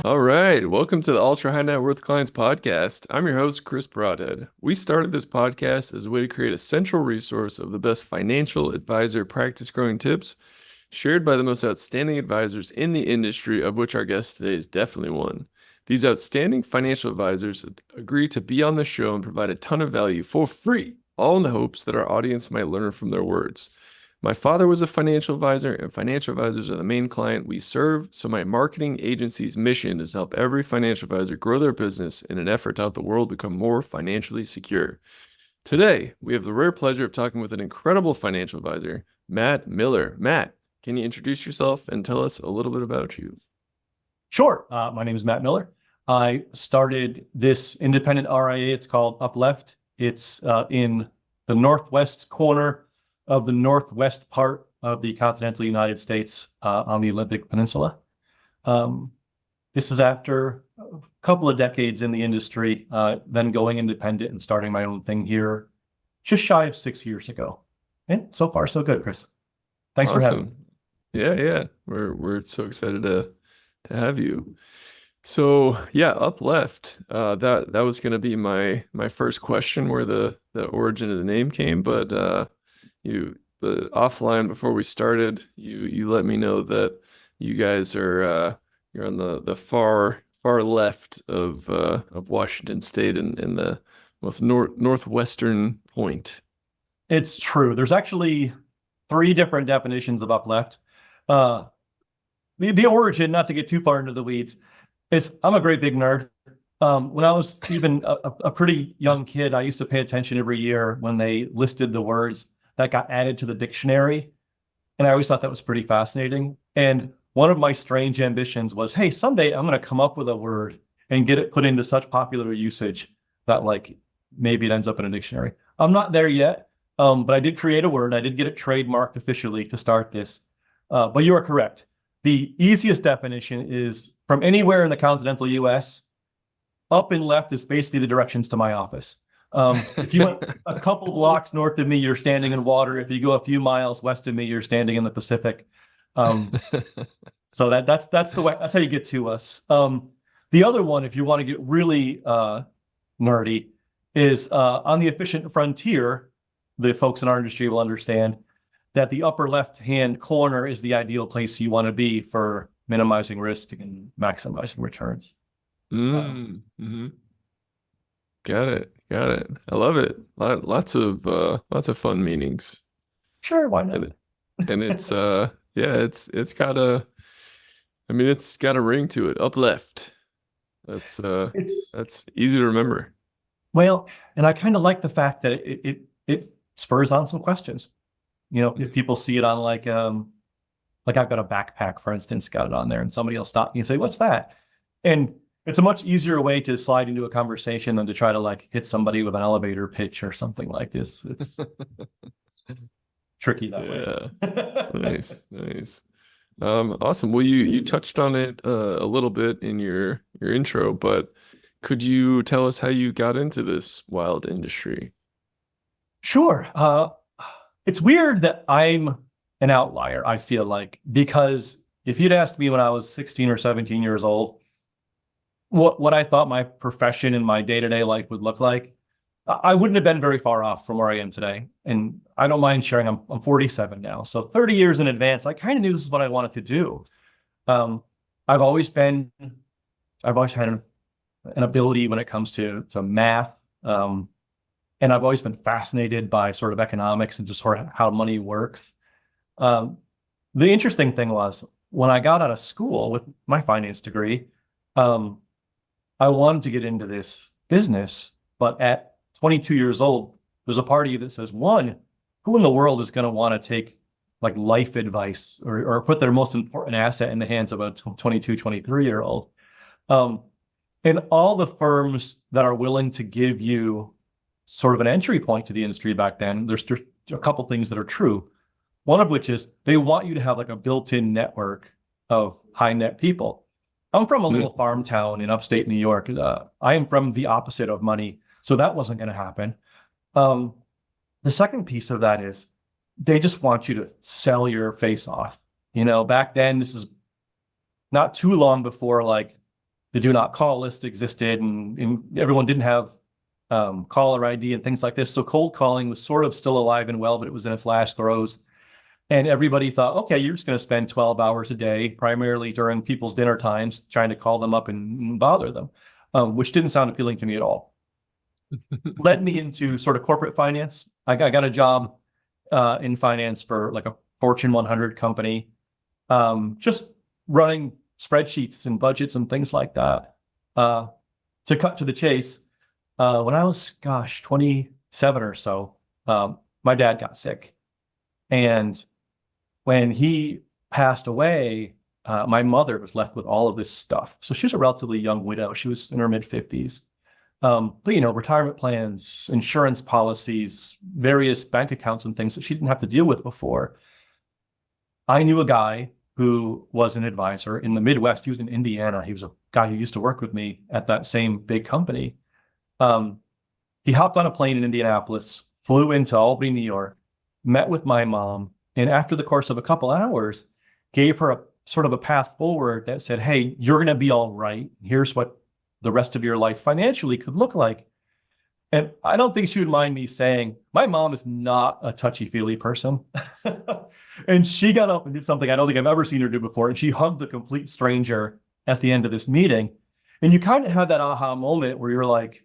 All right, welcome to the Ultra High Net Worth Clients Podcast. I'm your host, Chris Broadhead. We started this podcast as a way to create a central resource of the best financial advisor practice growing tips shared by the most outstanding advisors in the industry, of which our guest today is definitely one. These outstanding financial advisors agree to be on the show and provide a ton of value for free, all in the hopes that our audience might learn from their words. My father was a financial advisor, and financial advisors are the main client we serve, so my marketing agency's mission is to help every financial advisor grow their business in an effort to help the world become more financially secure. Today, we have the rare pleasure of talking with an incredible financial advisor, Matt Miller. Matt, can you introduce yourself and tell us a little bit about you? Sure. My name is Matt Miller. I started this independent RIA. It's called Upleft. It's in the northwest corner of the northwest part of the continental United States on the Olympic Peninsula. This is after a couple of decades in the industry, then going independent and starting my own thing here just shy of 6 years ago. And so far, so good, Chris. Thanks for having me. Yeah. We're so excited to have you. So yeah, Upleft. That was gonna be my first question, where the origin of the name came, but the offline before we started, you let me know that you guys are you're on the far left of Washington State in the most northwestern point. It's true. There's actually 3 different definitions of upleft. The origin, not to get too far into the weeds, is I'm a great big nerd. When I was even a pretty young kid, I used to pay attention every year when they listed the words that got added to the dictionary. And I always thought that was pretty fascinating. And one of my strange ambitions was, hey, someday I'm going to come up with a word and get it put into such popular usage that like maybe it ends up in a dictionary. I'm not there yet, but I did create a word. I did get it trademarked officially to start this. But you are correct. The easiest definition is from anywhere in the continental US, up and left is basically the directions to my office. If you went a couple blocks north of me, you're standing in water. If you go a few miles west of me, you're standing in the Pacific. So that's the way. That's how you get to us. The other one, if you want to get really nerdy, is on the efficient frontier. The folks in our industry will understand that the upper left-hand corner is the ideal place you want to be for minimizing risk and maximizing returns. Mm-hmm. Got it. I love it. Lots of fun meanings. Sure, why not? And it's it's got a ring to it. Upleft. That's easy to remember. Well, and I kind of like the fact that it spurs on some questions. You know, if people see it on like I've got a backpack, for instance, got it on there, and somebody will stop me and say, "What's that?" And it's a much easier way to slide into a conversation than to try to like hit somebody with an elevator pitch or something like this. It's tricky that way. Nice. Awesome. Well, you touched on it a little bit in your intro, but could you tell us how you got into this wild industry? Sure. It's weird that I'm an outlier, I feel like, because if you'd asked me when I was 16 or 17 years old, what I thought my profession and my day-to-day life would look like, I wouldn't have been very far off from where I am today. And I don't mind sharing, I'm 47 now. So 30 years in advance, I kind of knew this is what I wanted to do. I've always had an ability when it comes to math. And I've always been fascinated by sort of economics and just sort of how money works. The interesting thing was when I got out of school with my finance degree, I wanted to get into this business, but at 22 years old, there's a part of you that says, one, who in the world is going to want to take like life advice or put their most important asset in the hands of a 22, 23-year-old? And all the firms that are willing to give you sort of an entry point to the industry back then, there's just a couple things that are true. One of which is they want you to have like a built-in network of high net people. I'm from a little farm town in upstate New York. I am from the opposite of money, so that wasn't going to happen. The second piece of that is they just want you to sell your face off. You know, back then, this is not too long before like the do not call list existed, and everyone didn't have caller ID and things like this. So cold calling was sort of still alive and well, but it was in its last throes. And everybody thought, okay, you're just going to spend 12 hours a day, primarily during people's dinner times, trying to call them up and bother them, which didn't sound appealing to me at all. Led me into sort of corporate finance. I got a job in finance for like a Fortune 100 company, just running spreadsheets and budgets and things like that. To cut to the chase, when I was, 27 or so, my dad got sick. And when he passed away, my mother was left with all of this stuff. So she was a relatively young widow. She was in her mid-50s. But, retirement plans, insurance policies, various bank accounts and things that she didn't have to deal with before. I knew a guy who was an advisor in the Midwest. He was in Indiana. He was a guy who used to work with me at that same big company. He hopped on a plane in Indianapolis, flew into Albany, New York, met with my mom, and after the course of a couple hours, gave her a sort of a path forward that said, hey, you're going to be all right. Here's what the rest of your life financially could look like. And I don't think she would mind me saying, my mom is not a touchy-feely person. And she got up and did something I don't think I've ever seen her do before. And she hugged a complete stranger at the end of this meeting. And you kind of had that aha moment where you're like,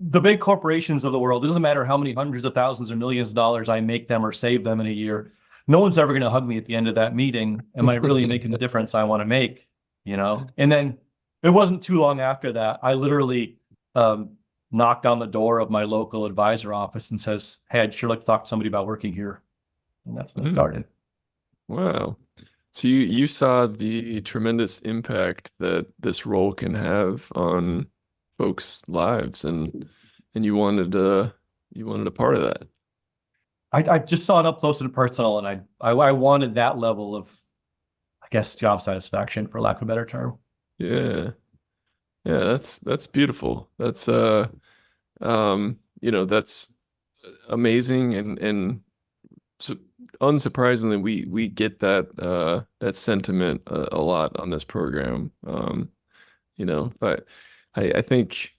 the big corporations of the world, it doesn't matter how many hundreds of thousands or millions of dollars I make them or save them in a year. No one's ever going to hug me at the end of that meeting. Am I really making the difference I want to make? And then it wasn't too long after that, I literally knocked on the door of my local advisor office and says, hey, I'd sure like to talk to somebody about working here. And that's when it started. Wow. So you saw the tremendous impact that this role can have on folks' lives, and you wanted a part of that. I just saw it up close and personal, and I wanted that level of, I guess, job satisfaction, for lack of a better term. Yeah. That's beautiful. That's that's amazing, and so unsurprisingly, we get that sentiment a lot on this program. But I think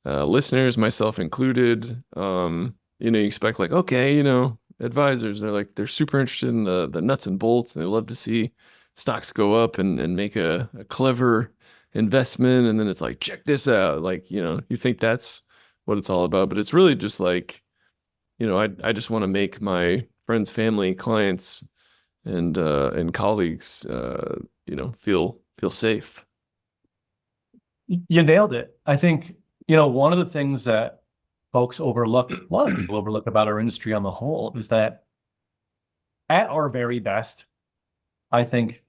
listeners, myself included, you expect like, okay, advisors, they're super interested in the nuts and bolts, and they love to see stocks go up and make a clever investment. And then it's like, check this out. Like, you think that's what it's all about, but it's really just like, I just want to make my friends, family, clients, and colleagues, feel safe. You nailed it. I think, one of the things that folks overlook, a lot of people overlook about our industry on the whole, is that at our very best, I think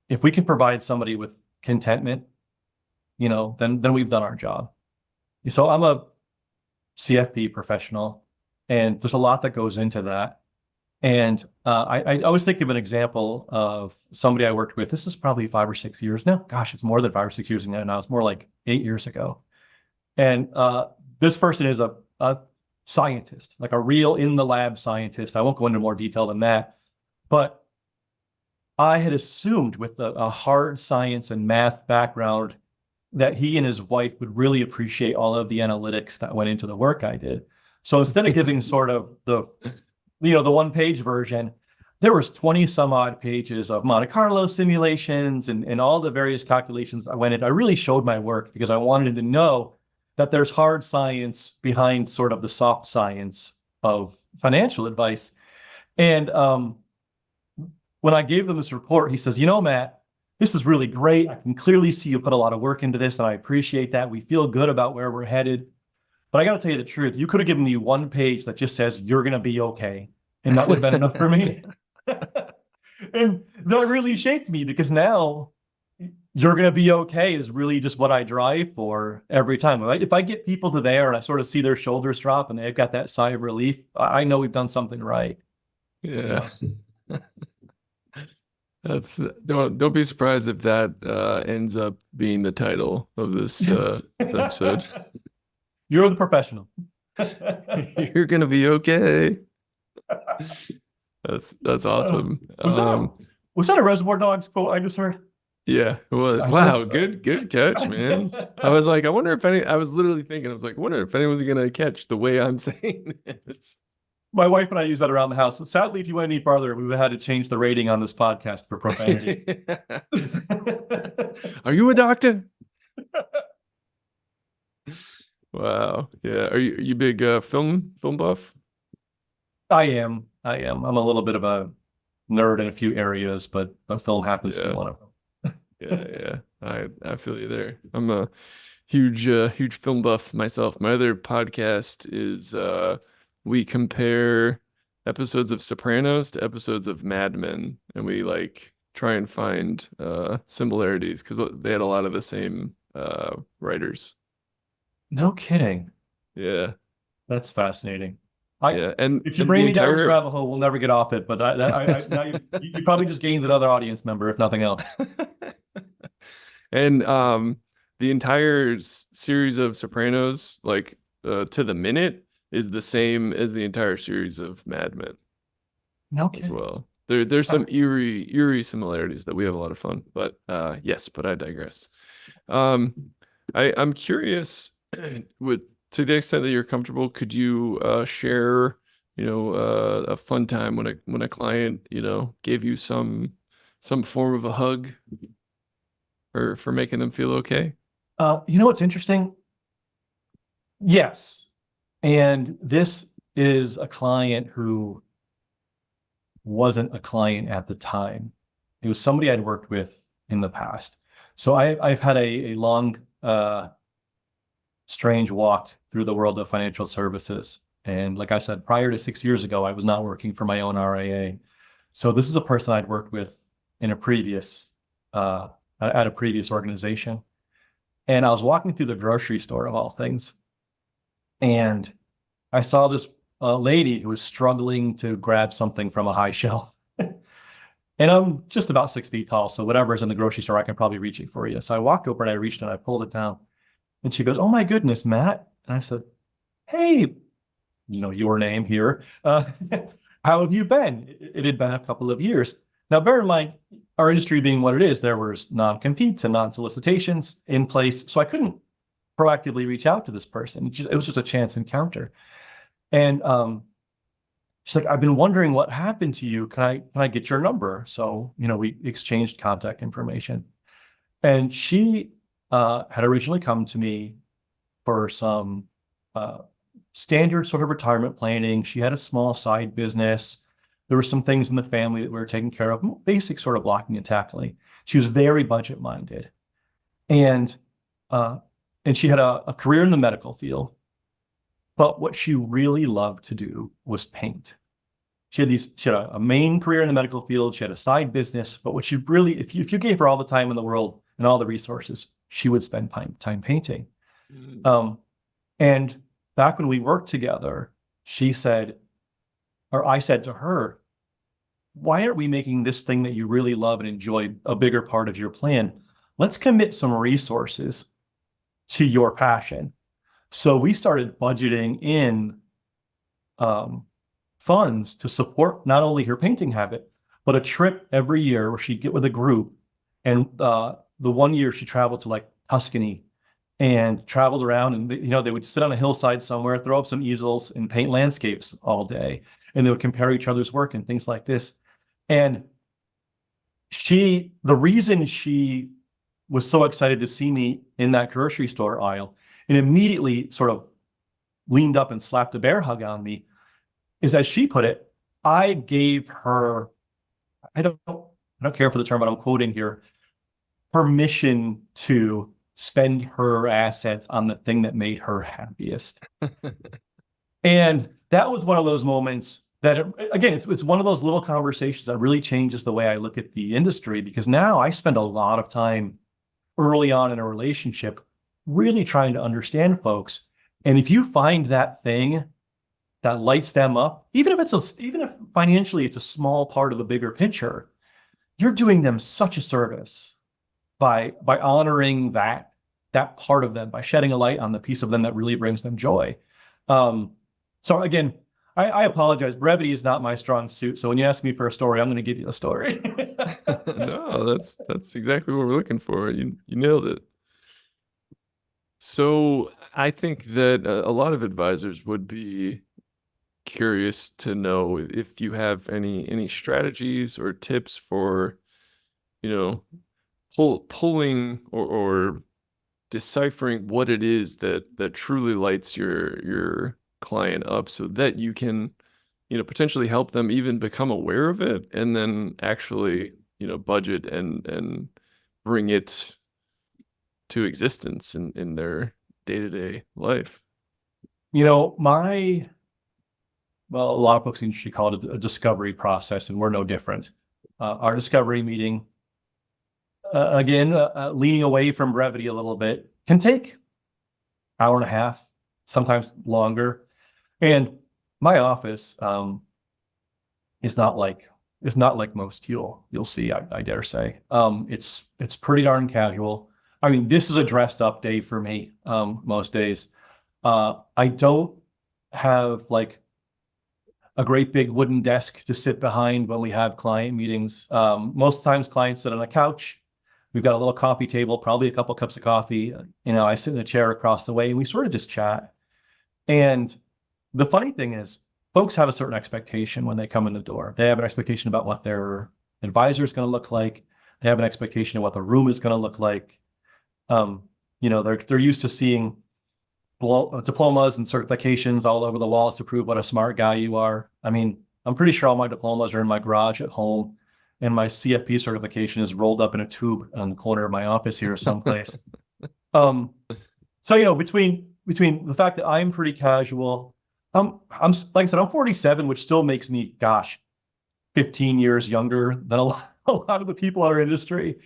if we can provide somebody with contentment, then we've done our job. So I'm a CFP professional, and there's a lot that goes into that. And I always think of an example of somebody I worked with. This is probably 5 or 6 years now. Gosh, it's more than 5 or 6 years ago now. It's more like 8 years ago. And this person is a scientist, like a real in the lab scientist. I won't go into more detail than that. But I had assumed with a hard science and math background that he and his wife would really appreciate all of the analytics that went into the work I did. So instead of giving sort of the 1-page version, there was 20 some odd pages of Monte Carlo simulations and all the various calculations I went in. I really showed my work because I wanted to know that there's hard science behind sort of the soft science of financial advice. And when I gave them this report, he says, Matt, this is really great. I can clearly see you put a lot of work into this, and I appreciate that. We feel good about where we're headed. But I got to tell you the truth. You could have given me 1 page that just says, you're going to be okay. And that would have been enough for me. And that really shaped me, because now you're going to be okay is really just what I drive for every time. If I get people to there and I sort of see their shoulders drop and they've got that sigh of relief, I know we've done something right. Yeah. Don't be surprised if that ends up being the title of this episode. You're the professional. You're gonna be okay. That's awesome. Was that a Reservoir Dogs quote I just heard? Yeah. Well, I hope wow. so. Good catch, man. I was like, I wonder if I was literally thinking, I was like, I wonder if anyone's going to catch the way I'm saying this. My wife and I use that around the house. Sadly, if you went any farther, we would have had to change the rating on this podcast for profanity. Are you a doctor? Wow. Yeah. Are you big film buff? I am. I'm a little bit of a nerd in a few areas, but film happens to be Yeah. one of Yeah, them. yeah. I feel you there. I'm a huge film buff myself. My other podcast is we compare episodes of Sopranos to episodes of Mad Men, and we like try and find similarities because they had a lot of the same writers. No kidding. Yeah, That's fascinating. I yeah, and If you and bring the me down this entire rabbit hole, we'll never get off it. But now you probably just gained another audience member, if nothing else. and the entire series of Sopranos, like to the minute, is the same as the entire series of Mad Men No as kidding. well. There's some eerie similarities that we have a lot of fun, but yes, but I digress. Um, I'm curious, with to the extent that you're comfortable, could you share, a fun time when a client, gave you some form of a hug for making them feel okay? You know what's interesting? Yes. And this is a client who wasn't a client at the time. It was somebody I'd worked with in the past. So I've had a long, strange walk through the world of financial services. And like I said, prior to 6 years ago, I was not working for my own RIA. So this is a person I'd worked with in a previous, at a previous organization. And I was walking through the grocery store of all things. And I saw this lady who was struggling to grab something from a high shelf. And I'm just about 6 feet tall. So whatever is in the grocery store, I can probably reach it for you. So I walked over and I reached and I pulled it down. And she goes, "Oh my goodness, Matt." And I said, "Hey, your name here. How have you been?" It had been a couple of years. Now, bear in mind, our industry being what it is, there was non-competes and non-solicitations in place. So I couldn't proactively reach out to this person. It was just a chance encounter. And she's like, "I've been wondering what happened to you. Can I get your number?" So, we exchanged contact information. And she had originally come to me for some standard sort of retirement planning. She had a small side business. There were some things in the family that we were taking care of, basic sort of blocking and tackling. She was very budget minded. And uh, and she had a career in the medical field. But what she really loved to do was paint. She had a main career in the medical field. She had a side business, but what she really, if you gave her all the time in the world and all the resources, she would spend time painting. Mm. And back when we worked together, she said, or I said to her, "Why aren't we making this thing that you really love and enjoy a bigger part of your plan? Let's commit some resources to your passion." So we started budgeting in funds to support not only her painting habit, but a trip every year where she'd get with a group. And the one year she traveled to like Tuscany and traveled around, and they would sit on a hillside somewhere, throw up some easels and paint landscapes all day. And they would compare each other's work and things like this. And the reason she was so excited to see me in that grocery store aisle and immediately sort of leaned up and slapped a bear hug on me is, as she put it, I gave her, I don't care for the term, but I'm quoting here, permission to spend her assets on the thing that made her happiest. And that was one of those moments that, again, it's one of those little conversations that really changes the way I look at the industry, because now I spend a lot of time early on in a relationship really trying to understand folks. And if you find that thing that lights them up, even if financially it's a small part of the bigger picture, you're doing them such a service by honoring that part of them, by shedding a light on the piece of them that really brings them joy. So again, I apologize. Brevity is not my strong suit. So when you ask me for a story, I'm going to give you a story. No, that's exactly what we're looking for. You nailed it. So I think that a lot of advisors would be curious to know if you have any strategies or tips for, you know, pulling or deciphering what it is that truly lights your client up so that you can, potentially help them even become aware of it and then actually, budget and bring it to existence in their day-to-day life. Well, a lot of folks in the industry call it a discovery process, and we're no different. Our discovery meeting, again, leaning away from brevity a little bit, can take hour and a half, sometimes longer. And my office is not like most you'll see, I dare say. It's pretty darn casual. I mean, this is a dressed up day for me most days. I don't have like a great big wooden desk to sit behind when we have client meetings. Most times clients sit on a couch. We've got a little coffee table, probably a couple cups of coffee. I sit in a chair across the way and we sort of just chat. And the funny thing is, folks have a certain expectation when they come in the door. They have an expectation about what their advisor is going to look like. They have an expectation of what the room is going to look like. They're used to seeing diplomas and certifications all over the walls to prove what a smart guy you are. I mean, I'm pretty sure all my diplomas are in my garage at home, and my CFP certification is rolled up in a tube on the corner of my office here someplace. So between the fact that I'm pretty casual, I'm like I said, I'm 47, which still makes me, 15 years younger than a lot of the people in our industry.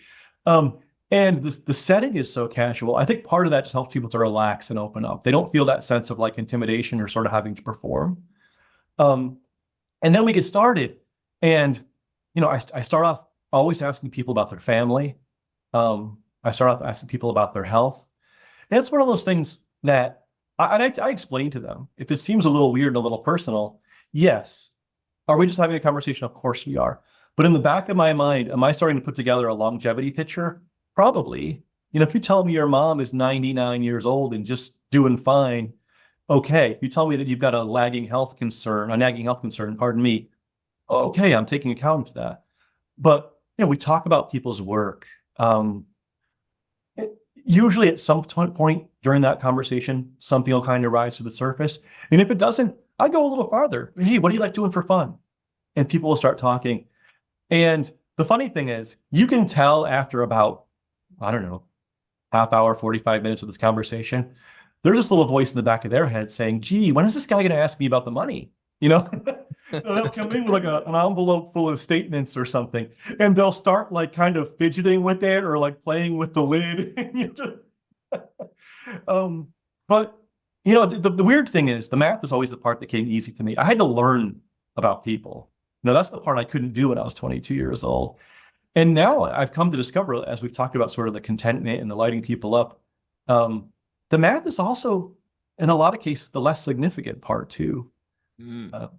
And the setting is so casual. I think part of that just helps people to relax and open up. They don't feel that sense of like intimidation or sort of having to perform. And then we get started, and I start off always asking people about their family. I start off asking people about their health. And it's one of those things that I explain to them. If it seems a little weird and a little personal, yes. Are we just having a conversation? Of course we are. But in the back of my mind, am I starting to put together a longevity picture? Probably. If you tell me your mom is 99 years old and just doing fine, okay. If you tell me that you've got a nagging health concern, pardon me, okay, I'm taking account of that. But we talk about people's work. Usually at some point during that conversation, something will kind of rise to the surface. And if it doesn't, I go a little farther. Hey, what do you like doing for fun? And people will start talking. And the funny thing is, you can tell after about, I don't know, half hour, 45 minutes of this conversation, there's this little voice in the back of their head saying, gee, when is this guy going to ask me about the money? They'll come in with like an envelope full of statements or something, and they'll start like kind of fidgeting with it or like playing with the lid. But the weird thing is the math is always the part that came easy to me. I had to learn about people. That's the part I couldn't do when I was 22 years old. And now I've come to discover, as we've talked about sort of the contentment and the lighting people up, the math is also, in a lot of cases, the less significant part too. At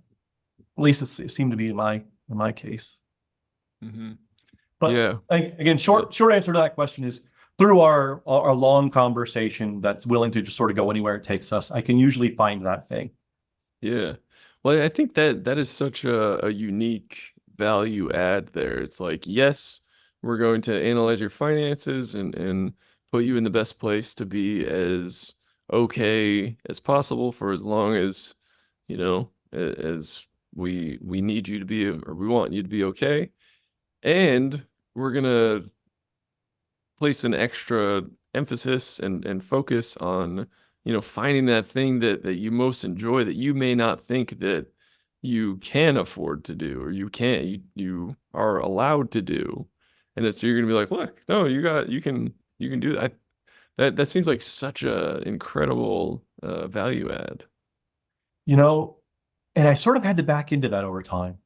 least it seemed to be in my case. Mm-hmm. But yeah, again, short answer to that question is through our long conversation that's willing to just sort of go anywhere it takes us, I can usually find that thing. Yeah. Well, I think that is such a unique value add there. It's like, yes, we're going to analyze your finances and put you in the best place to be as okay as possible for as long as, as we need you to be, or we want you to be okay. And we're going to place an extra emphasis and focus on, finding that thing that you most enjoy that you may not think that you can afford to do, or you are allowed to do. And you're going to be like, look, no, you can do that. That seems like such a incredible value add. And I sort of had to back into that over time.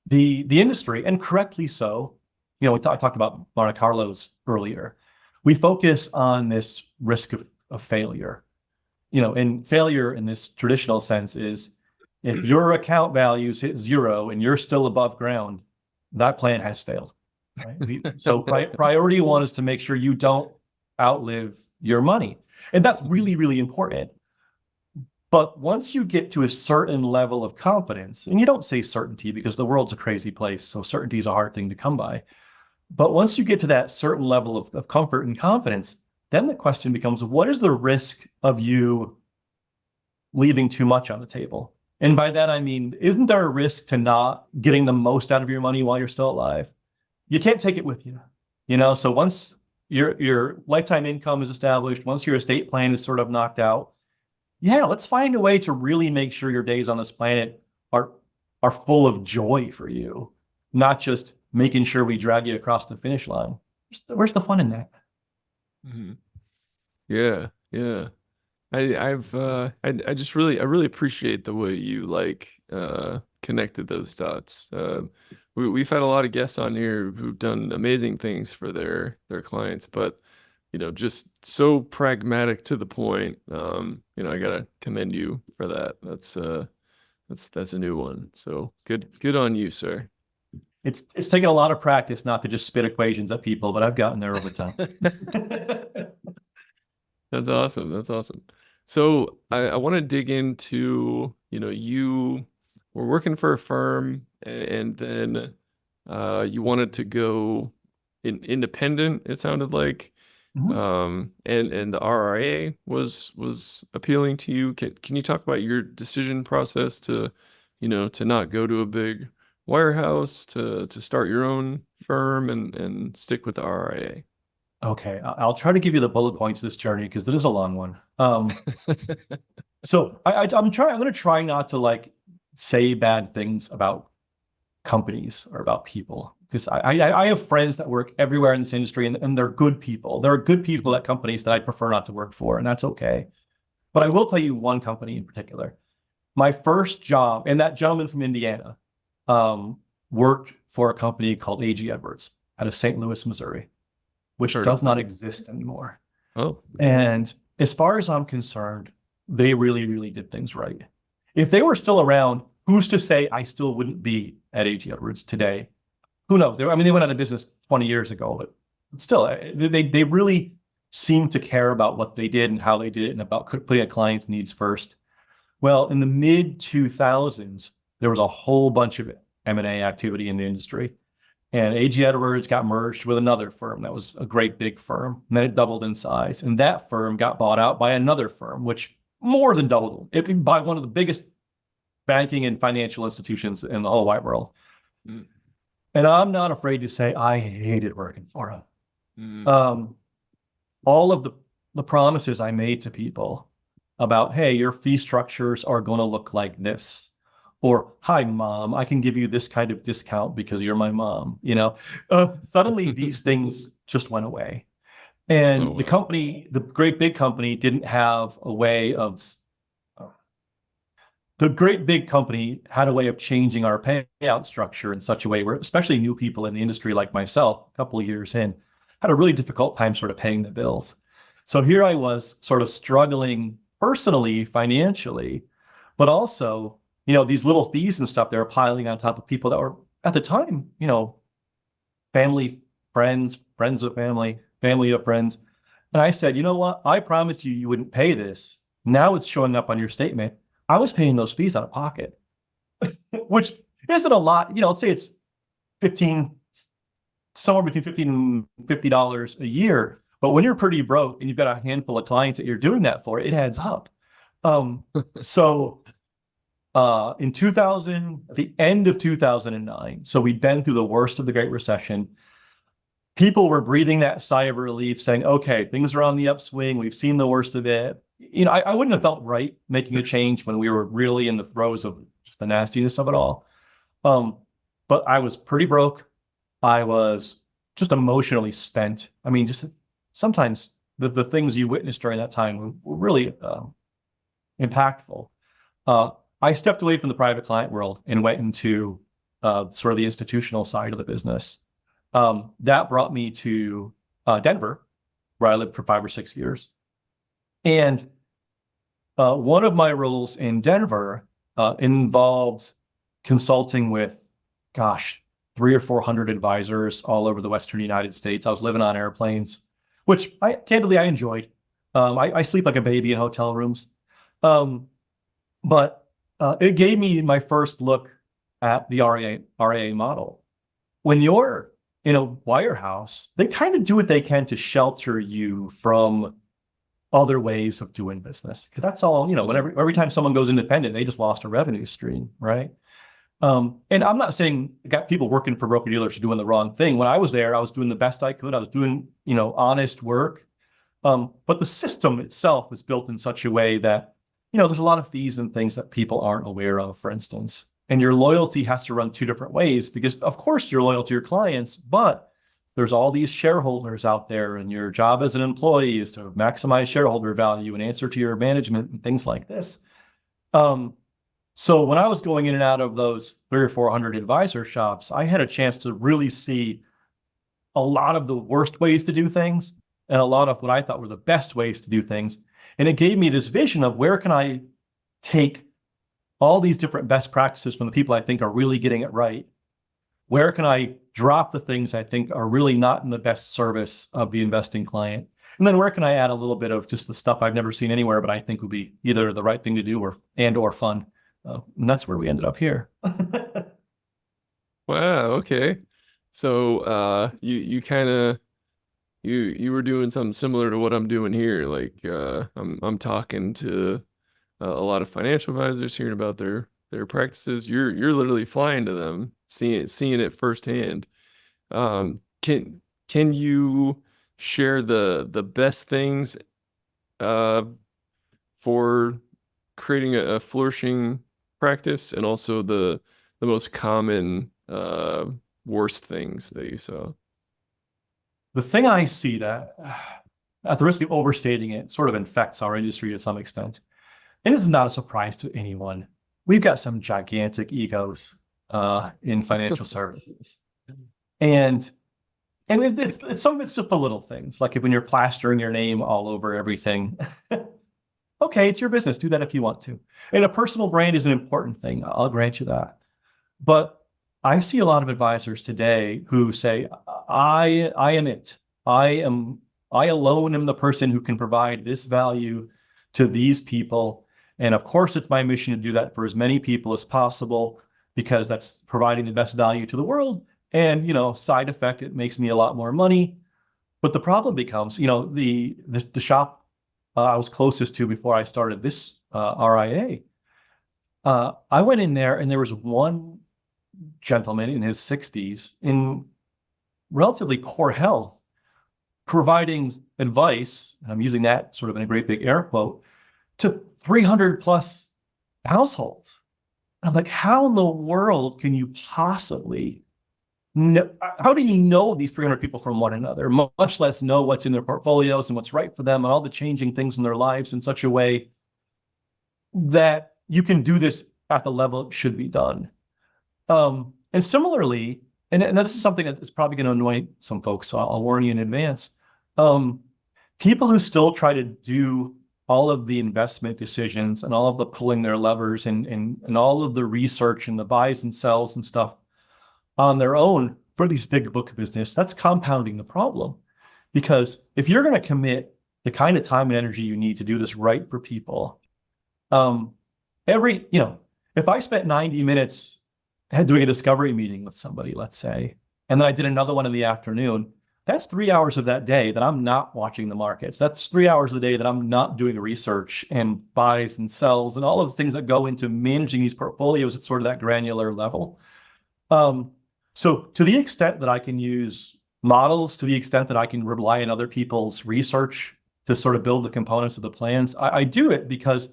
The industry, and correctly so, I talked about Monte Carlos earlier. We focus on this risk of failure. And failure in this traditional sense is If your account values hit 0 and you're still above ground, that plan has failed. Right? So priority 1 is to make sure you don't outlive your money. And that's really, really important. But once you get to a certain level of confidence, and you don't say certainty because the world's a crazy place, so certainty is a hard thing to come by. But once you get to that certain level of comfort and confidence, then the question becomes, what is the risk of you leaving too much on the table? And by that, I mean, isn't there a risk to not getting the most out of your money while you're still alive? You can't take it with you, so once your lifetime income is established, once your estate plan is sort of knocked out, yeah, let's find a way to really make sure your days on this planet are full of joy for you, not just making sure we drag you across the finish line. Where's the fun in that? Mhm. Yeah, yeah. I just I really appreciate the way you connected those dots. We've had a lot of guests on here who've done amazing things for their clients, but just so pragmatic to the point. I gotta commend you for that. That's a new one. So good on you, sir. It's taken a lot of practice not to just spit equations at people, but I've gotten there over time. That's awesome. That's awesome. So I want to dig into, you were working for a firm and then you wanted to go independent, it sounded like. Mhm. And the RIA was appealing to you. Can you talk about your decision process to, to not go to a big wirehouse, to start your own firm and stick with the RIA? Okay, I'll try to give you the bullet points of this journey because it is a long one. So I'm going to try not to say bad things about companies or about people because I have friends that work everywhere in this industry and they're good people. There are good people at companies that I prefer not to work for, and that's okay. But I will tell you one company in particular. My first job, and that gentleman from Indiana worked for a company called A.G. Edwards out of St. Louis, Missouri, which does not exist anymore. Oh. And as far as I'm concerned, they really, really did things right. If they were still around, who's to say I still wouldn't be at A.G. Edwards today? Who knows? They went out of business 20 years ago, but still, they really seemed to care about what they did and how they did it and about putting a client's needs first. Well, in the mid 2000s, there was a whole bunch of M&A activity in the industry. And A.G. Edwards got merged with another firm that was a great big firm. And then it doubled in size. And that firm got bought out by another firm, which more than doubled it by one of the biggest banking and financial institutions in the whole wide world. Mm. And I'm not afraid to say I hated working for him. Mm. All of the promises I made to people about, hey, your fee structures are going to look like this. Or, hi, mom, I can give you this kind of discount because you're my mom. Suddenly these things just went away. And the company, the great big company, didn't have a way of, the great big company had a way of changing our payout structure in such a way where, especially new people in the industry like myself, a couple of years in, had a really difficult time sort of paying the bills. So here I was sort of struggling personally, financially, but also, these little fees and stuff, they were piling on top of people that were at the time, family, friends, friends of family, family of friends. And I said, you know what? I promised you wouldn't pay this. Now it's showing up on your statement. I was paying those fees out of pocket, which isn't a lot. Let's say it's somewhere between $15 and $50 a year. But when you're pretty broke and you've got a handful of clients that you're doing that for, it adds up. So in 2000, at the end of 2009, so we'd been through the worst of the Great Recession, people were breathing that sigh of relief saying, okay, things are on the upswing. We've seen the worst of it. I wouldn't have felt right making a change when we were really in the throes of just the nastiness of it all. But I was pretty broke. I was just emotionally spent. Just sometimes the things you witnessed during that time were really impactful. I stepped away from the private client world and went into sort of the institutional side of the business. That brought me to Denver, where I lived for 5 or 6 years. And one of my roles in Denver, involved consulting with, gosh, 300 or 400 advisors all over the Western United States. I was living on airplanes, which candidly I enjoyed. I sleep like a baby in hotel rooms. But it gave me my first look at the RIA model. When you're in a wirehouse, they kind of do what they can to shelter you from other ways of doing business. Because that's all, whenever every time someone goes independent, they just lost a revenue stream, right? And I'm not saying I got people working for broker dealers are doing the wrong thing. When I was there, I was doing the best I could. I was doing, honest work. But the system itself was built in such a way that, there's a lot of fees and things that people aren't aware of, for instance. And your loyalty has to run two different ways because, of course, you're loyal to your clients, but there's all these shareholders out there, and your job as an employee is to maximize shareholder value and answer to your management and things like this. So when I was going in and out of those 300 or 400 advisor shops, I had a chance to really see a lot of the worst ways to do things and a lot of what I thought were the best ways to do things. And it gave me this vision of where can I take all these different best practices from the people I think are really getting it right? Where can I drop the things I think are really not in the best service of the investing client? And then where can I add a little bit of just the stuff I've never seen anywhere, but I think would be either the right thing to do or fun. And that's where we ended up here. Wow. Okay. So you kind of you were doing something similar to what I'm doing here. Like I'm talking to a lot of financial advisors, hearing about their practices. You're literally flying to them, seeing it firsthand. Can you share the best things for creating a flourishing practice, and also the most common worst things that you saw? The thing I see that, at the risk of overstating it, sort of infects our industry to some extent, and this is not a surprise to anyone. We've got some gigantic egos in financial services, and it's some of it's just the little things, like when you're plastering your name all over everything. Okay, it's your business. Do that if you want to. And a personal brand is an important thing. I'll grant you that. But I see a lot of advisors today who say, I am it. I alone am the person who can provide this value to these people. And of course, it's my mission to do that for as many people as possible, because that's providing the best value to the world. And, side effect, it makes me a lot more money. But the problem becomes, the shop I was closest to before I started this RIA. I went in there and there was one gentleman in his 60s in relatively poor health providing advice, and I'm using that sort of in a great big air quote, to 300 plus households. And I'm like, how in the world can you possibly know, how do you know these 300 people from one another, much less know what's in their portfolios and what's right for them and all the changing things in their lives in such a way that you can do this at the level it should be done? And similarly, and this is something that is probably going to annoy some folks, so I'll warn you in advance. People who still try to do all of the investment decisions and all of the pulling their levers and all of the research and the buys and sells and stuff on their own for these big book of business, that's compounding the problem. Because if you're going to commit the kind of time and energy you need to do this right for people, if I spent 90 minutes doing a discovery meeting with somebody, let's say, and then I did another one in the afternoon, that's 3 hours of that day that I'm not watching the markets. That's 3 hours of the day that I'm not doing research and buys and sells and all of the things that go into managing these portfolios at sort of that granular level. So to the extent that I can use models, to the extent that I can rely on other people's research to sort of build the components of the plans, I do it because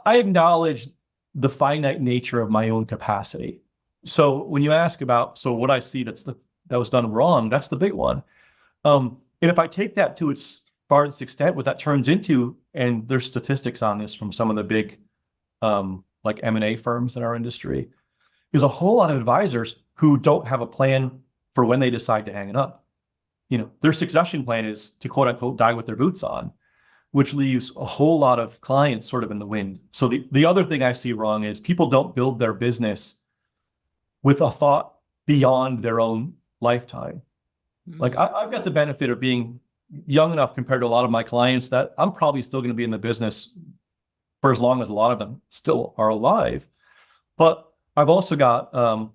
I acknowledge the finite nature of my own capacity. So when you ask about, so what I see that was done wrong, that's the big one. And if I take that to its farthest extent, what that turns into, and there's statistics on this from some of the big like M&A firms in our industry, is a whole lot of advisors who don't have a plan for when they decide to hang it up. Their succession plan is to quote unquote die with their boots on, which leaves a whole lot of clients sort of in the wind. So the other thing I see wrong is people don't build their business with a thought beyond their own lifetime. Like I've got the benefit of being young enough compared to a lot of my clients that I'm probably still going to be in the business for as long as a lot of them still are alive. But I've also got a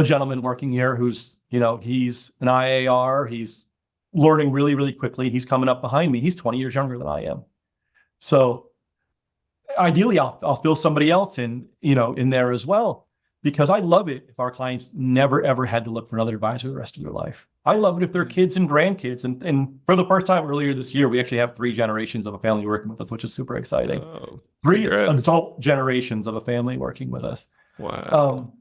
gentleman working here who's, he's an IAR. He's learning really, really quickly. He's coming up behind me. He's 20 years younger than I am. So ideally, I'll fill somebody else in there as well, because I love it if our clients never, ever had to look for another advisor the rest of their life. I love it if their kids and grandkids. And for the first time earlier this year, we actually have 3 generations of a family working with us, which is super exciting. Oh, 3 adult generations of a family working with us. Wow.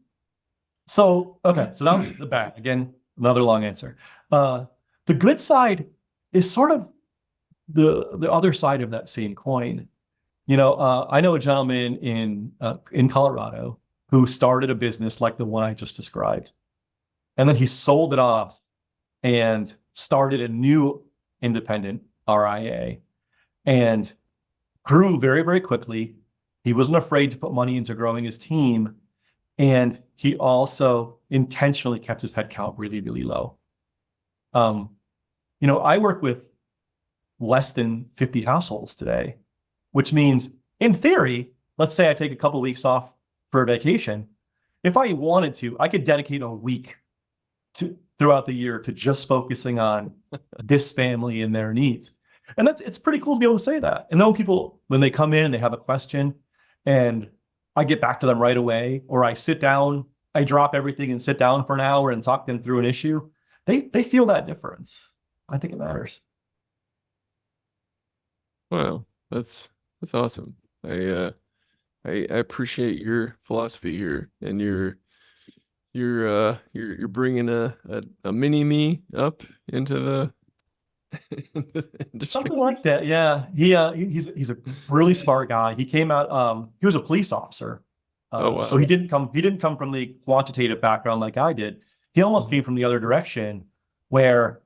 So that was the bad. Again, another long answer. The good side is sort of the other side of that same coin. I know a gentleman in Colorado who started a business like the one I just described, and then he sold it off and started a new independent RIA and grew very, very quickly. He wasn't afraid to put money into growing his team, and he also intentionally kept his headcount really, really low. I work with less than 50 households today, which means in theory, let's say I take a couple of weeks off for a vacation. If I wanted to, I could dedicate a week throughout the year to just focusing on this family and their needs. And it's pretty cool to be able to say that. And then people, when they come in and they have a question and I get back to them right away, or I sit down, I drop everything and sit down for an hour and talk them through an issue, they feel that difference. I think it matters. Wow, that's awesome. I appreciate your philosophy here, and you're bringing a mini me up into the industry. Something like that. Yeah. He's a really smart guy. He came out, he was a police officer. Oh, wow. So he didn't come from the quantitative background like I did. He almost came from the other direction, where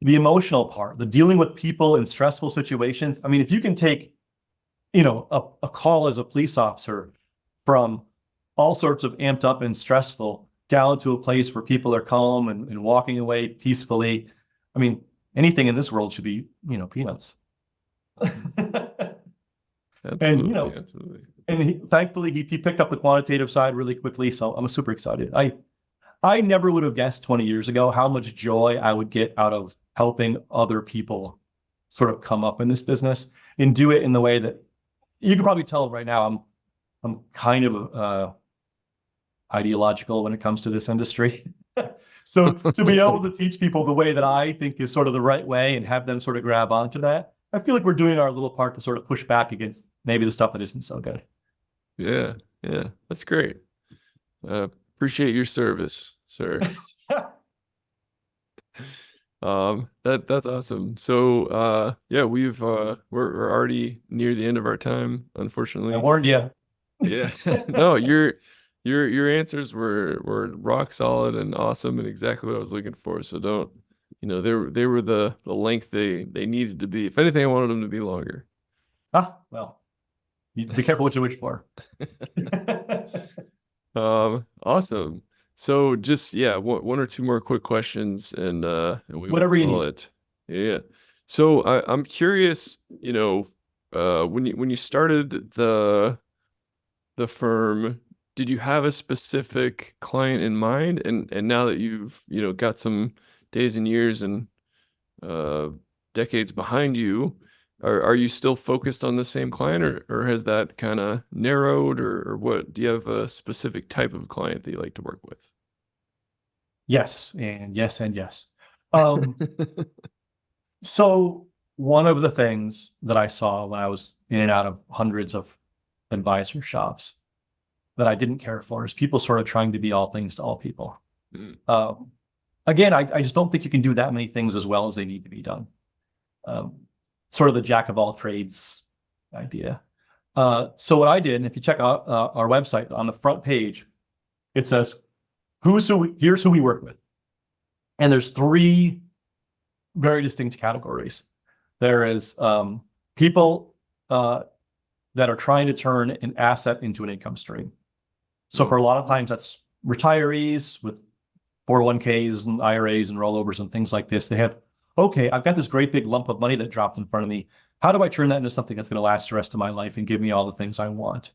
the emotional part, the dealing with people in stressful situations. I mean, if you can take, a call as a police officer from all sorts of amped up and stressful down to a place where people are calm and walking away peacefully. I mean, anything in this world should be, peanuts. Absolutely, absolutely. And thankfully he picked up the quantitative side really quickly. So I'm super excited. I never would have guessed 20 years ago how much joy I would get out of helping other people sort of come up in this business and do it in the way that you can probably tell right now. I'm kind of ideological when it comes to this industry. So to be able to teach people the way that I think is sort of the right way and have them sort of grab onto that, I feel like we're doing our little part to sort of push back against maybe the stuff that isn't so good. Yeah, that's great. Appreciate your service, sir. That's awesome. So we're already near the end of our time, unfortunately. I warned you. Yeah. No, your answers were rock solid and awesome and exactly what I was looking for. So don't, they were the length they needed to be. If anything, I wanted them to be longer. Well, you be careful what you wish for. Awesome. So just one or two more quick questions, and we whatever you call need. it. Yeah. So I'm curious, when you started the firm, did you have a specific client in mind? And now that you've got some days and years and decades behind you, are you still focused on the same client, or has that kind of narrowed, or what? Do you have a specific type of client that you like to work with? Yes, and yes, and yes. So one of the things that I saw when I was in and out of hundreds of advisor shops that I didn't care for is people sort of trying to be all things to all people. Again, I just don't think you can do that many things as well as they need to be done. Sort of the jack of all trades idea. So what I did, and if you check out our website, on the front page, it says, here's who we work with. And there's 3 very distinct categories. There is people that are trying to turn an asset into an income stream. So for a lot of times that's retirees with 401ks and IRAs and rollovers and things like this. They have, okay, I've got this great big lump of money that dropped in front of me. How do I turn that into something that's going to last the rest of my life and give me all the things I want?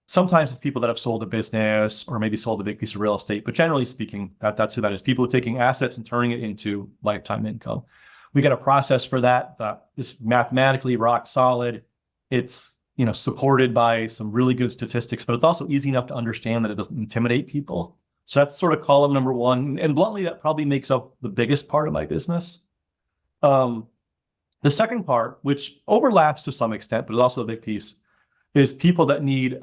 Sometimes it's people that have sold a business or maybe sold a big piece of real estate, but generally speaking, that's who that is. People taking assets and turning it into lifetime income. We got a process for that is mathematically rock solid. It's supported by some really good statistics, but it's also easy enough to understand that it doesn't intimidate people. So that's sort of column number one. And bluntly, that probably makes up the biggest part of my business. The second part, which overlaps to some extent, but is also a big piece, is people that need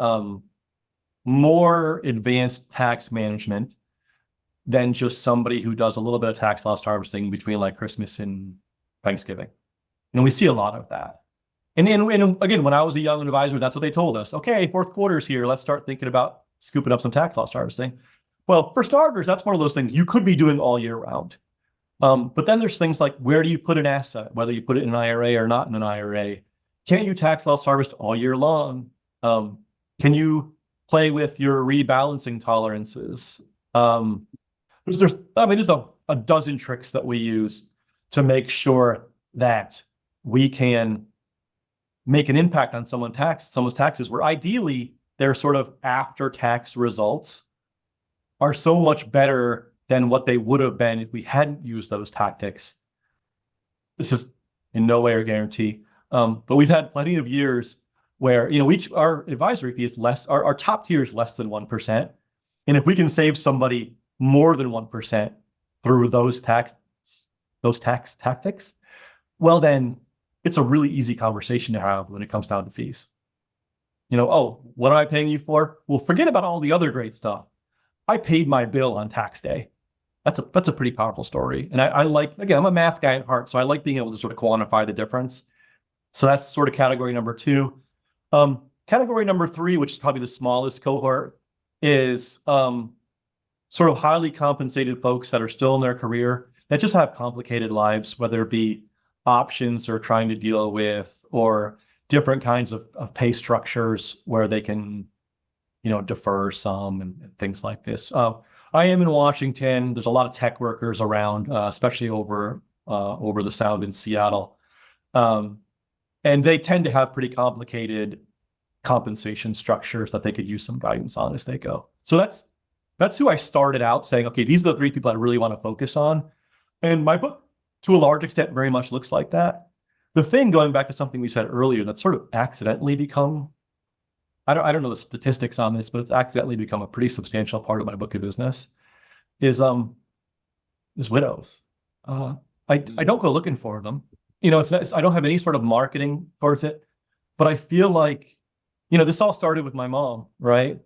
more advanced tax management than just somebody who does a little bit of tax loss harvesting between like Christmas and Thanksgiving. We see a lot of that. And again, when I was a young advisor, that's what they told us. Okay, fourth quarter's here. Let's start thinking about scooping up some tax loss harvesting. Well, for starters, that's one of those things you could be doing all year round. But then there's things like, where do you put an asset, whether you put it in an IRA or not in an IRA? Can't you tax loss harvest all year long? Can you play with your rebalancing tolerances? There's a dozen tricks that we use to make sure that we can make an impact on someone's taxes, where ideally their sort of after-tax results are so much better than what they would have been if we hadn't used those tactics. This is in no way a guarantee, but we've had plenty of years where our advisory fee is less, our top tier is less than 1%, and if we can save somebody more than 1% through those tax tactics, well then it's a really easy conversation to have when it comes down to fees. Oh, what am I paying you for? Well, forget about all the other great stuff. I paid my bill on tax day. That's a pretty powerful story. And I like, again, I'm a math guy at heart, so I like being able to sort of quantify the difference. So that's sort of category number two. Category number three, which is probably the smallest cohort, is sort of highly compensated folks that are still in their career that just have complicated lives, whether it be options they're trying to deal with or different kinds of pay structures where they can defer some and things like this. I am in Washington. There's a lot of tech workers around, especially over the Sound in Seattle. And they tend to have pretty complicated compensation structures that they could use some guidance on as they go. So that's who I started out saying, okay, these are the three people I really want to focus on. And my book, to a large extent, very much looks like that. The thing, going back to something we said earlier, that's sort of accidentally become, I don't know the statistics on this, but it's accidentally become a pretty substantial part of my book of business, is widows. I don't go looking for them. I don't have any sort of marketing towards it, but I feel like, this all started with my mom, right?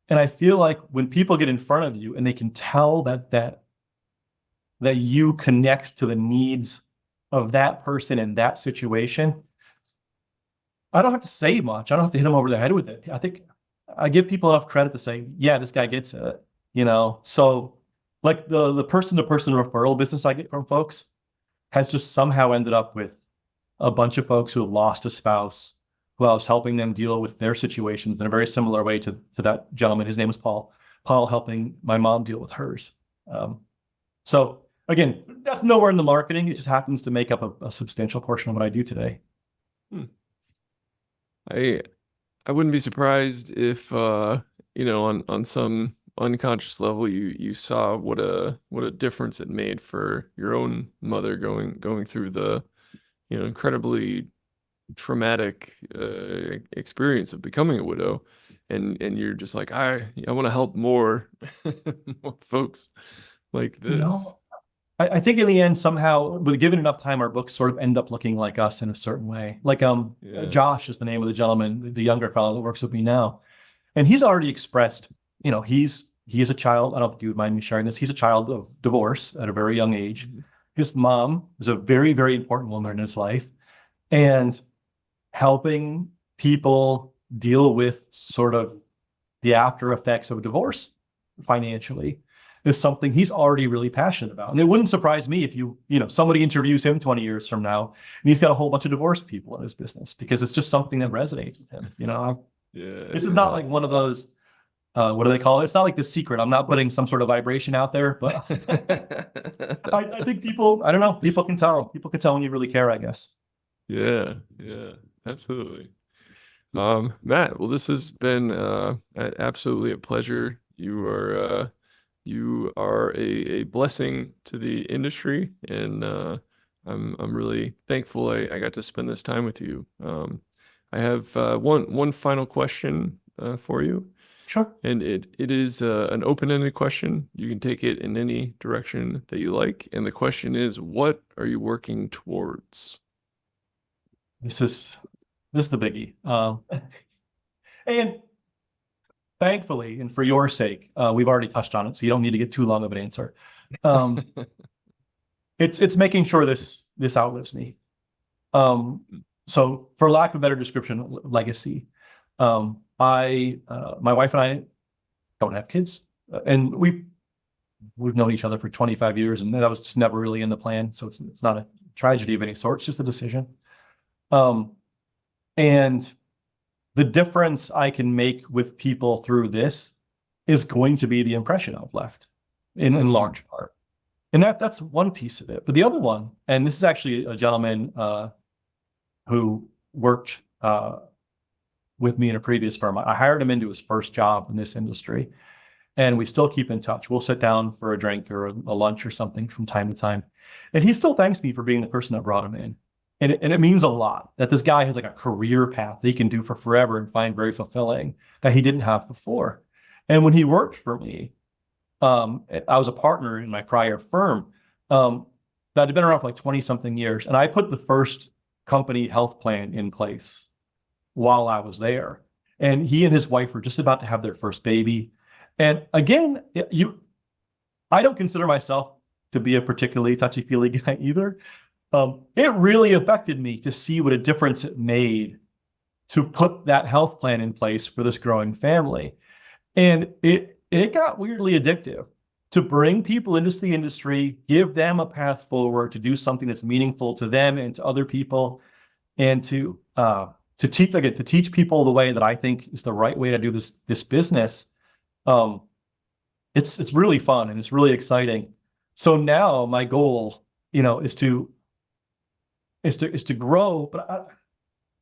And I feel like when people get in front of you and they can tell that you connect to the needs of that person in that situation, I don't have to say much. I don't have to hit them over the head with it. I think I give people enough credit to say, yeah, this guy gets it, So like the person-to-person referral business I get from folks has just somehow ended up with a bunch of folks who have lost a spouse, who I was helping them deal with their situations in a very similar way to that gentleman. His name was Paul. Paul helping my mom deal with hers. So again, that's nowhere in the marketing. It just happens to make up a substantial portion of what I do today. I wouldn't be surprised if on some unconscious level you saw what a difference it made for your own mother going through the incredibly traumatic experience of becoming a widow, and you're just like, I want to help more more folks like this. I think in the end, somehow, with given enough time, our books sort of end up looking like us in a certain way. Like Josh is the name of the gentleman, the younger fellow that works with me now, and he's already expressed, he is a child. I don't think you would mind me sharing this. He's a child of divorce at a very young age. Mm-hmm. His mom is a very, very important woman in his life, and helping people deal with sort of the after effects of a divorce financially. is something he's already really passionate about. And it wouldn't surprise me if somebody interviews him 20 years from now and he's got a whole bunch of divorced people in his business because it's just something that resonates with him. This is not like one of those, what do they call it? It's not like The Secret. I'm not putting some sort of vibration out there, but I think people, I don't know, people can tell. People can tell when you really care, I guess. Yeah, absolutely. Matt, well, this has been absolutely a pleasure. You are a blessing to the industry, and I'm really thankful I got to spend this time with you. I have one final question for you. Sure. And it is an open-ended question. You can take it in any direction that you like. And the question is, what are you working towards? This is the biggie. And thankfully, and for your sake, we've already touched on it, so you don't need to get too long of an answer. It's making sure this outlives me. So for lack of a better description, legacy. My wife and I don't have kids, and we've known each other for 25 years, and that was just never really in the plan. So it's not a tragedy of any sort. It's just a decision. And the difference I can make with people through this is going to be the impression I've left in large part. And that's one piece of it. But the other one, and this is actually a gentleman who worked with me in a previous firm. I hired him into his first job in this industry, and we still keep in touch. We'll sit down for a drink or a lunch or something from time to time. And he still thanks me for being the person that brought him in. And it means a lot that this guy has like a career path that he can do for forever and find very fulfilling that he didn't have before. And when he worked for me, I was a partner in my prior firm that had been around for like 20 something years. And I put the first company health plan in place while I was there. And he and his wife were just about to have their first baby. And again, I don't consider myself to be a particularly touchy-feely guy either. It really affected me to see what a difference it made to put that health plan in place for this growing family. And it got weirdly addictive to bring people into the industry, give them a path forward to do something that's meaningful to them and to other people, and to teach people the way that I think is the right way to do this business. It's really fun and it's really exciting. So now my goal, is to grow, but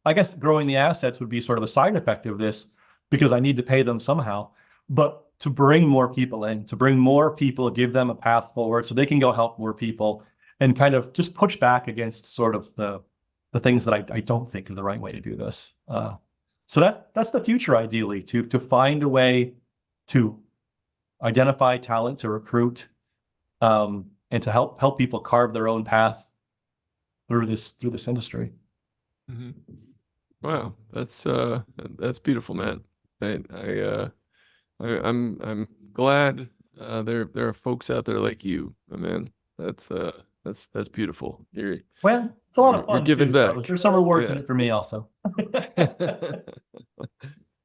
I guess growing the assets would be sort of a side effect of this because I need to pay them somehow. But to bring more people in, to bring more people, give them a path forward so they can go help more people and kind of just push back against sort of the things that I don't think are the right way to do this. So that's the future, ideally, to find a way to identify talent, to recruit, and to help people carve their own path through this industry. Mm-hmm. Wow, that's beautiful, man. I'm glad there are folks out there like you, man. That's beautiful. Well, it's a lot of fun. You're giving back. So there's some rewards in it for me also.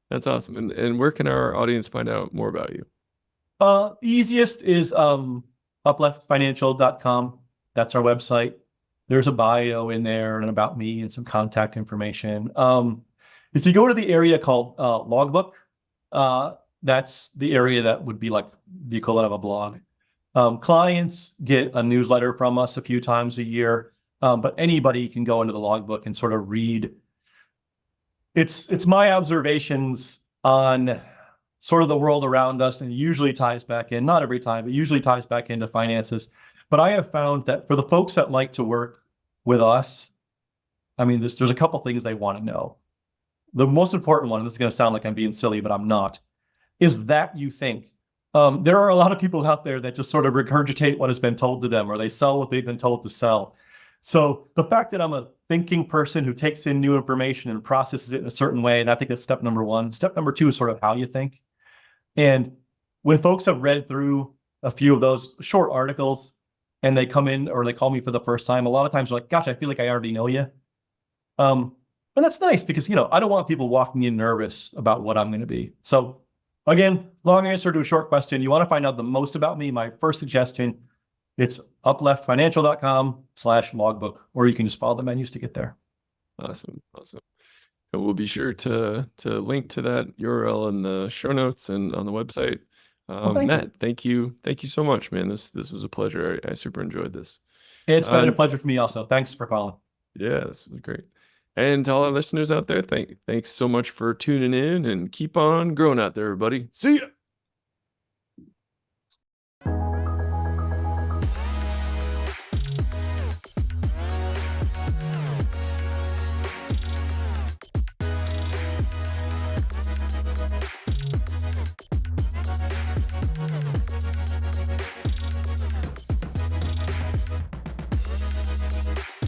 That's awesome. And where can our audience find out more about you? Easiest is upleftfinancial.com. That's our website. There's a bio in there and about me and some contact information. If you go to the area called Logbook, that's the area that would be like the equivalent of a blog. Clients get a newsletter from us a few times a year, but anybody can go into the Logbook and sort of read. It's my observations on sort of the world around us, and it usually ties back in, not every time, but usually ties back into finances. But I have found that for the folks that like to work with us, I mean, there's a couple things they want to know. The most important one, and this is going to sound like I'm being silly, but I'm not, is that you think. There are a lot of people out there that just sort of regurgitate what has been told to them, or they sell what they've been told to sell. So the fact that I'm a thinking person who takes in new information and processes it in a certain way, and I think that's step number one. Step number two is sort of how you think. And when folks have read through a few of those short articles and they come in or they call me for the first time, a lot of times they're like, gosh, I feel like I already know you. And that's nice because, I don't want people walking in nervous about what I'm going to be. So Again, long answer to a short question. You want to find out the most about me, my first suggestion, it's upleftfinancial.com/logbook, or you can just follow the menus to get there. Awesome. And we'll be sure to link to that URL in the show notes and on the website. Matt, thank you so much, man. This was a pleasure. I super enjoyed this. It's been a pleasure for me also. Thanks for calling. Yeah, this was great. And to all our listeners out there, thanks so much for tuning in, and keep on growing out there, everybody. See ya.